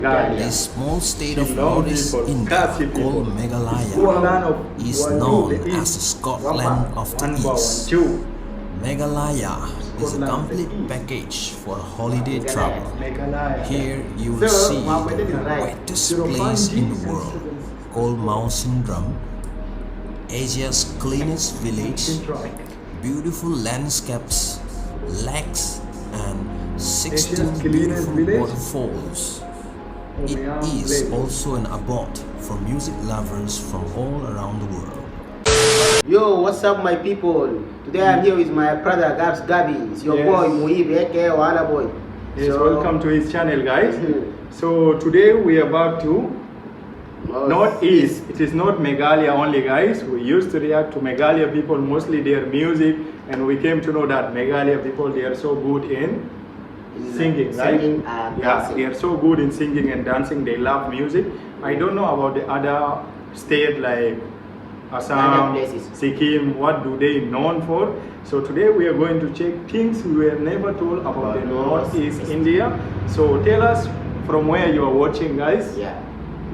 This small state of Northeast India called Meghalaya is known as the Scotland of the East. Meghalaya is a complete package for holiday travel. Here you will see the wettest place in the world called Mizoram, Asia's cleanest village, beautiful landscapes, lakes and 16 beautiful waterfalls. It is also an abode for music lovers from all around the world. Yo, what's up my people? Today I'm here with my brother Gabs. It's your boy Muhib, aka Wala Boy. Yes, welcome to his channel guys. So today we are about to Northeast. It is not Meghalaya only guys. We used to react to Meghalaya people, mostly their music, and we came to know that Meghalaya people, they are so good in singing, right? Dancing. They are so good in singing and dancing. They love music. I don't know about the other state like Assam, Sikkim, what do they known for? So today we are going to check things we were never told about the Northeast India. So tell us from where you are watching guys.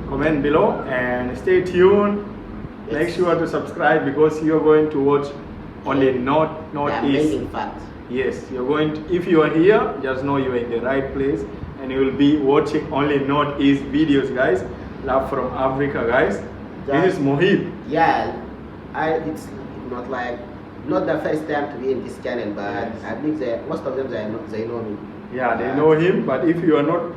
Comment below and stay tuned. Make sure to subscribe because you are going to watch only Northeast. Yes, you're going to, if you are here, just know you are in the right place and you will be watching only Northeast videos guys. Love from Africa guys. This is Mohit. Yeah, it's not the first time to be in this channel, but I believe that most of them they know me. Yeah, they know him, but if you are not,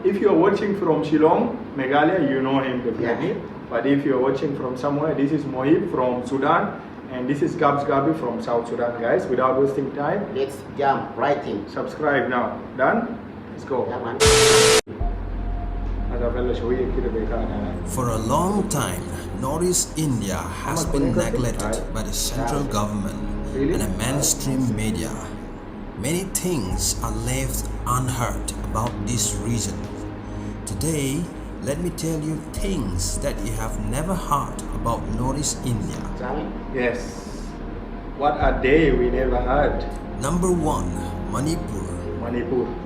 if you are watching from Shillong, Meghalaya, you know him definitely. But if you are watching from somewhere, this is Mohit from Sudan. And this is Gabs from South Sudan, guys. Without wasting time, let's jump right in. Subscribe now. Done? Let's go. For a long time, Northeast India has been neglected by the central government and the mainstream media. Many things are left unheard about this region. Today, let me tell you things that you have never heard about Northeast India. Yes. What are they we never heard? Number 1. Manipur.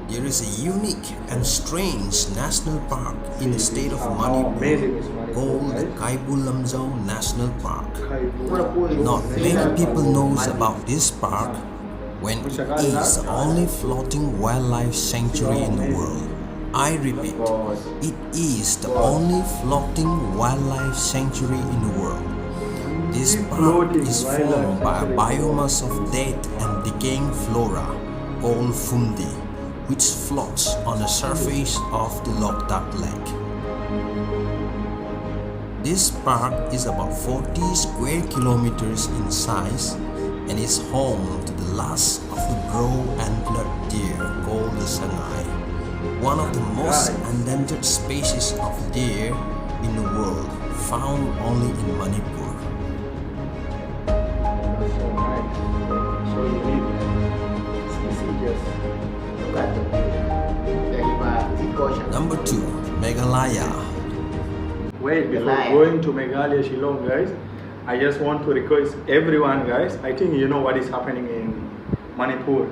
There is a unique and strange national park in the state of Manipur called the Keibul Lamjao National Park. Not many people knows about this park when it is the only floating wildlife sanctuary in the world. I repeat, it is the only floating wildlife sanctuary in the world. This park is formed by a biomass of dead and decaying flora called fungi, which floats on the surface of the Loktak lake. This park is about 40 square kilometers in size and is home to the last of the brow-antlered deer called the Sangai, one of the most endangered species of deer in the world, found only in Manipur. Number 2. Meghalaya. Wait, before going to Meghalaya, Shillong guys, I just want to request everyone guys, I think you know what is happening in Manipur.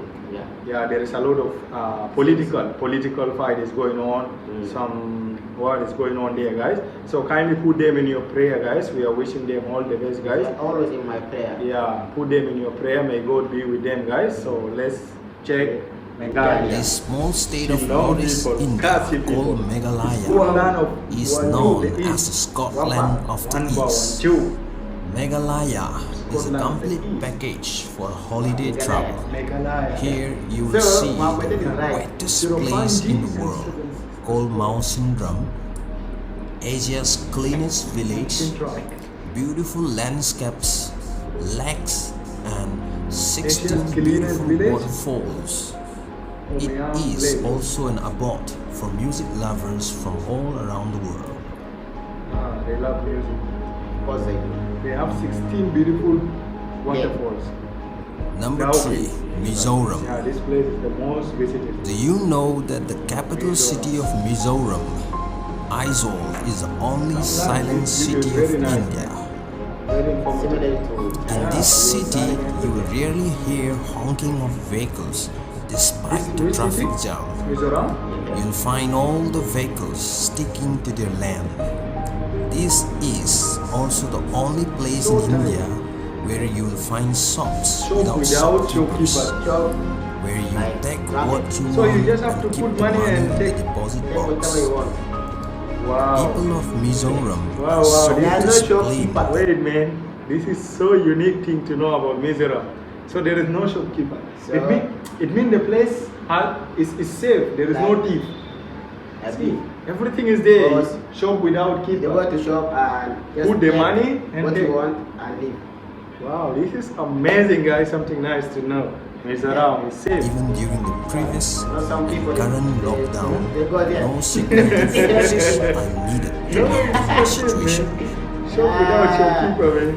Yeah, there is a lot of political fight is going on. Some what is going on there, guys. So kindly put them in your prayer, guys. We are wishing them all the best, guys. Always in my prayer. Yeah, put them in your prayer. May God be with them, guys. So let's check Meghalaya. This small state of Northeast India called Meghalaya is known as the Scotland of the East. Meghalaya is a complete package for holiday travel. Here you will see the wettest place in the world called Mizoram, Asia's cleanest village, beautiful landscapes, lakes and 16 beautiful waterfalls. It is also an abode for music lovers from all around the world. They love music because they have 16 beautiful waterfalls. Number 3. Mizoram. Yeah, this place is the most visited. Do you know that the capital city of Mizoram, Aizawl, is the only silent city of India? In this city, you will rarely hear honking of vehicles despite the traffic jam Mizoram? you'll find all the vehicles sticking to their land. This is also the only place in India where you'll find shops Shop without shopkeepers, shopkeeper. where you Like take ramen. what you So you want just have and to keep put the money money and in take- the deposit Take whatever box. you want. Wow. People of Mizoram Wow, are wow, so there are no disciplined. shopkeepers. Wait, man. This is so unique thing to know about Mizoram. So there is no shopkeeper. So- it means the place is safe. There is no Like- thief. A See, bit. everything is there. Because Shop without You go keeper. to shop and just Put the get money and what take. you want and leave. Wow, this is amazing, guys. Something nice to know. Mizoram is safe. Even during the previous You know, some people and current they lockdown, go there. no security forces are needed to No, manage the it's safe, situation. man. Shop without shopkeeper, man.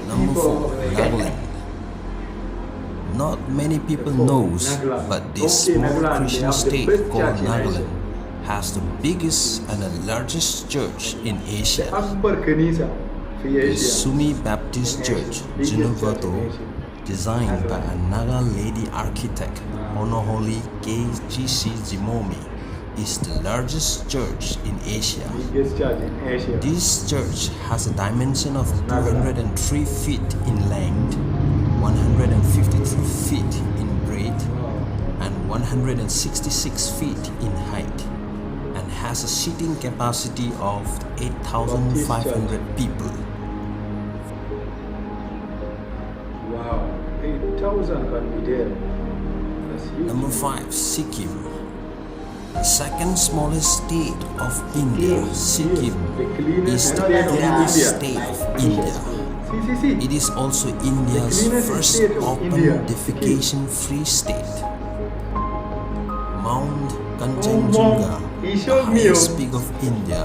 Number 4, Nagaland. Not many people knows, Nagaland. but this Okay, small Nagaland, they Christian have the state best called church in Nagaland Asia. has the biggest and the largest church in Asia. Akbar Kanisa for The Asia. Sumi Baptist Church, Biggest church Junuvato, in Asia. designed by a Naga lady architect, Honoholi KGC Jimomi, is the largest church in Asia. Biggest church in Asia. This church has a dimension of 203 feet in length, 153 feet in breadth, and 166 feet in height, and has a seating capacity of 8,500 people. Wow, 8,000 can be there. That's huge. Number 5, Sikkim. The second smallest state of India, Sikkim, The cleanest is the state of cleanest India. state of India. See. It is also India's cleanest first state of open India, defecation-free state. Mount Oh, Kanchenjunga, he the showed me. highest peak of India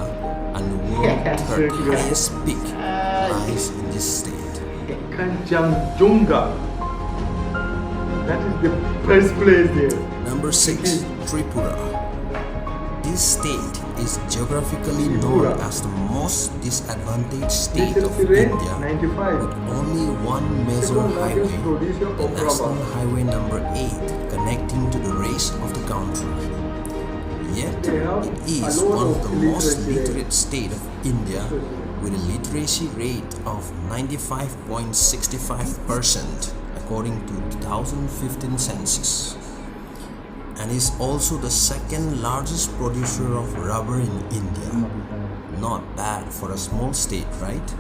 and the world's third highest peak, lies in this state. Kanchenjunga. That is the best place there. Number 6, Tripura. This state is geographically known as the most disadvantaged state of rate India, 95. with only one major Second largest highway, producer the of National rubber. Highway number 8, connecting to the rest of the country. Yet, They have it is a lot one of of the most literacy rate. literate state of India, with a literacy rate of 95.65% according to 2015 census, and is also the second largest producer of rubber in India. Not bad for a small state, right?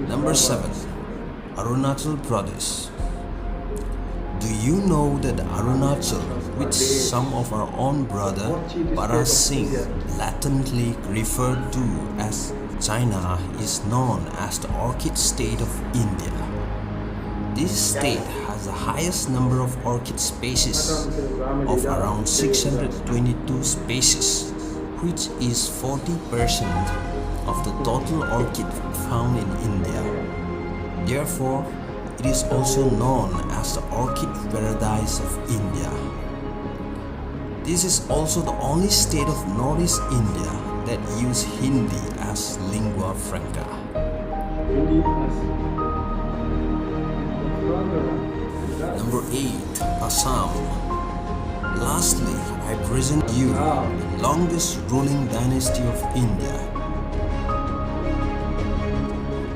Number 7, Arunachal Pradesh. Do you know that Arunachal, which some of our own brother Para Singh latently referred to as China, is known as the Orchid state of India? This state has the highest number of orchid species of around 622 species, which is 40% of the total orchid found in India. Therefore, it is also known as the Orchid Paradise of India. This is also the only state of Northeast India that use Hindi as lingua franca. Number 8, Assam. Lastly, I present you the longest ruling dynasty of India.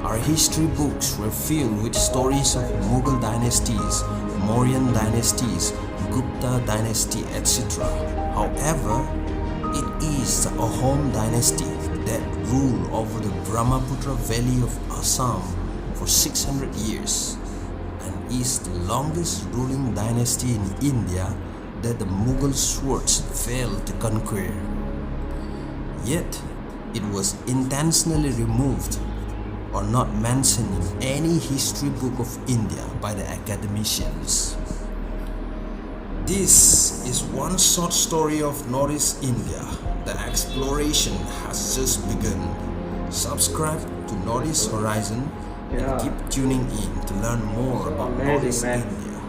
Our history books were filled with stories of Mughal dynasties, Mauryan dynasties, Gupta dynasty, etc. However, it is the Ahom dynasty that ruled over the Brahmaputra Valley of Assam for 600 years and is the longest ruling dynasty in India that the Mughal swords failed to conquer. Yet, it was intentionally removed or not mentioned in any history book of India by the academicians. This is one short story of Northeast India. The exploration has just begun. Subscribe to Northeast Horizon and keep tuning in to learn more about Amazing, Northeast man. India.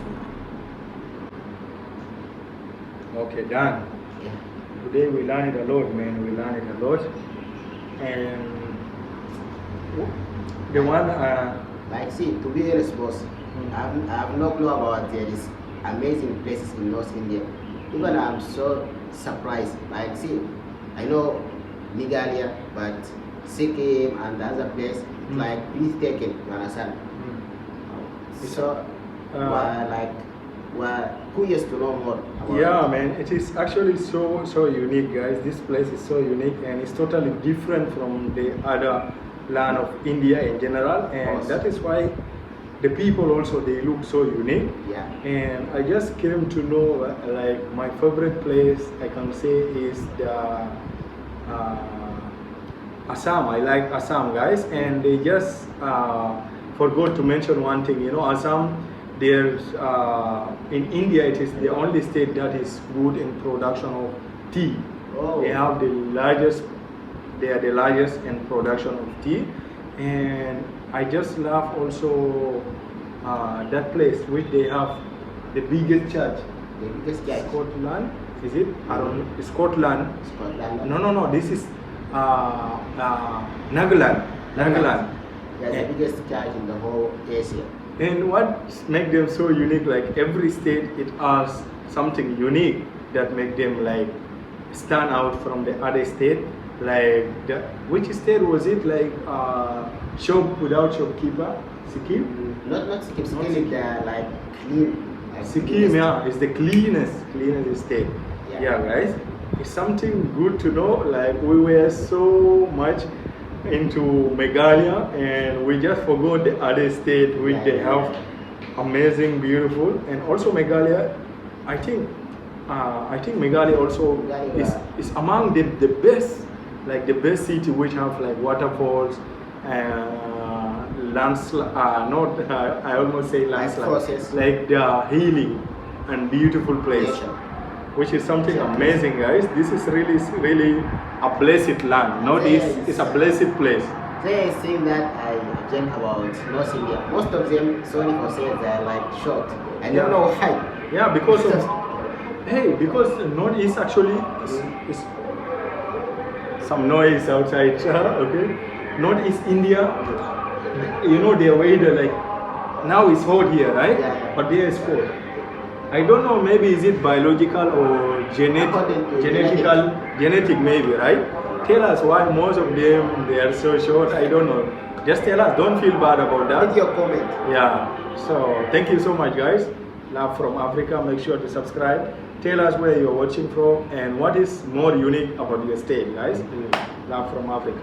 Okay, done. Yeah. Today we learned a lot, man. We learned a lot. And the one, Like, see, to be honest, boss, I have no clue about this amazing places in North India. Even I'm so surprised. Like, see, I know Meghalaya, but Sikkim and the other place, like, breathtaking, you understand? So, we're curious to know more about Yeah, man, it is actually so unique, guys. This place is so unique and it's totally different from the other land of India in general, and that is why the people also, they look so unique. Yeah. And I just came to know, like, my favorite place I can say is the Assam. I like Assam, guys, and they just forgot to mention one thing. You know, Assam, there's in India, it is the only state that is good in production of tea. Oh. They have the largest. They are the largest in production of tea, and I just love also that place which they have the biggest church. The biggest church. Scotland, is it? I don't know. Scotland. Scotland. No. This is Nagaland. Yeah, the biggest church in the whole Asia. And what makes them so unique? Like, every state, it has something unique that make them like stand out from the other state. Like, which state was it? Like, shop without shopkeeper, Sikkim. Not Sikkim. Sikkim is like clean. Sikkim, yeah, is the cleanest state. Yeah, guys, it's something good to know. Like, we were so much into Meghalaya and we just forgot the other state which they have amazing, beautiful, and also Meghalaya. I think Meghalaya also is among the best, like the best city which have like waterfalls, I almost say landslide, like the healing and beautiful place, which is something amazing, guys. This is really a blessed land. NorthEast is a blessed place. They are saying that I think about North India. Most of them, sorry for saying, they are like short. I don't know why. Yeah, because NorthEast actually is some noise outside. Okay, NorthEast India. You know their weather, like now it's hot here, right? Yeah. But there is cold. I don't know, maybe is it biological or genetic maybe, right? Tell us why most of them, they are so short. I don't know. Just tell us, don't feel bad about that. Put your comment. Yeah. So thank you so much, guys. Love from Africa. Make sure to subscribe. Tell us where you're watching from and what is more unique about your state, guys. Love from Africa.